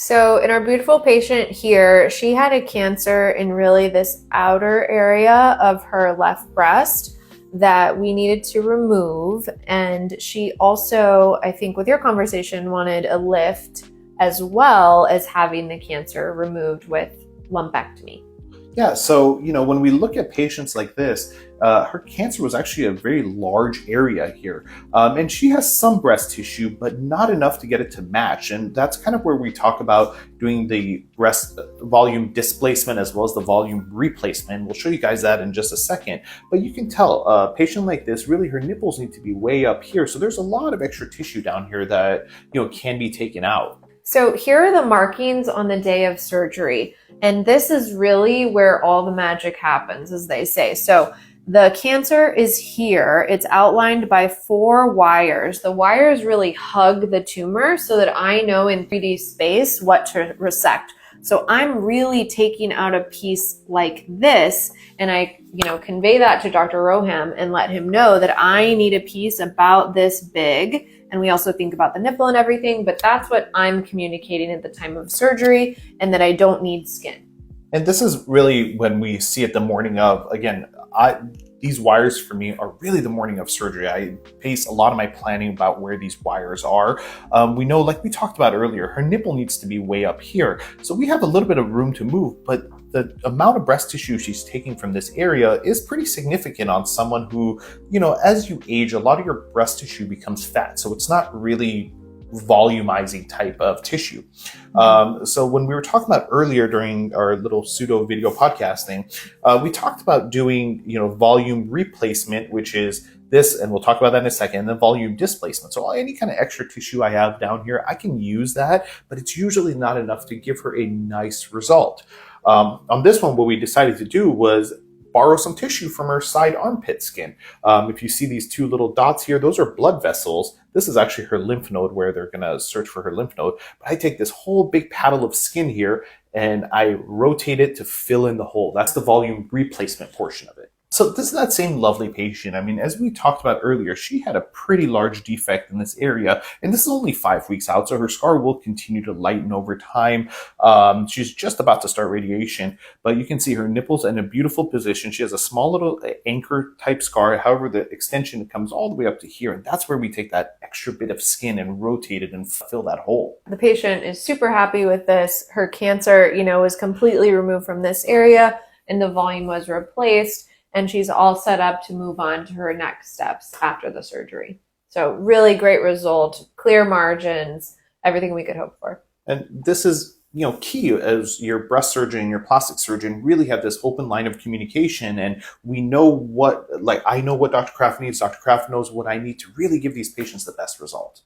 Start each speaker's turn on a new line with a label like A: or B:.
A: So, in our beautiful patient here, she had a cancer in really this outer area of her left breast that we needed to remove. And she also, I think, with your conversation, wanted a lift as well as having the cancer removed with lumpectomy.
B: Yeah, so when we look at patients like this, her cancer was actually a very large area here, and she has some breast tissue, but not enough to get it to match. And that's kind of where we talk about doing the breast volume displacement as well as the volume replacement. We'll show you guys that in just a second. But you can tell a patient like this, really her nipples need to be way up here. So there's a lot of extra tissue down here that can be taken out.
A: So here are the markings on the day of surgery. And this is really where all the magic happens, as they say. So the cancer is here. It's outlined by 4 wires. The wires really hug the tumor so that I know in 3D space what to resect. So I'm really taking out a piece like this, and I, convey that to Dr. Roham and let him know that I need a piece about this big. And we also think about the nipple and everything, but that's what I'm communicating at the time of surgery, and that I don't need skin.
B: And this is really when we see it the morning of. Again, these wires for me are really the morning of surgery. I base a lot of my planning about where these wires are. We know, like we talked about earlier, her nipple needs to be way up here. So we have a little bit of room to move, but the amount of breast tissue she's taking from this area is pretty significant on someone who, as you age, a lot of your breast tissue becomes fat. So it's not really volumizing type of tissue. So when we were talking about earlier during our little pseudo video podcasting, we talked about doing, volume replacement, which is this, and we'll talk about that in a second, and then volume displacement. So any kind of extra tissue I have down here, I can use that, but it's usually not enough to give her a nice result. On this one, what we decided to do was borrow some tissue from her side armpit skin. If you see these 2 little dots here, those are blood vessels. This is actually her lymph node where they're going to search for her lymph node. But I take this whole big paddle of skin here and I rotate it to fill in the hole. That's the volume replacement portion of it. So this is that same lovely patient. I mean, as we talked about earlier, she had a pretty large defect in this area, and this is only 5 weeks out, so her scar will continue to lighten over time. She's just about to start radiation, but you can see her nipples in a beautiful position. She has a small little anchor type scar. However, the extension comes all the way up to here, and that's where we take that extra bit of skin and rotate it and fill that hole.
A: The patient is super happy with this. Her cancer, was completely removed from this area, and the volume was replaced. And she's all set up to move on to her next steps after the surgery. So really great result, clear margins, everything we could hope for.
B: And this is, key as your breast surgeon and your plastic surgeon really have this open line of communication. And we know I know what Dr. Kraft needs. Dr. Kraft knows what I need to really give these patients the best result.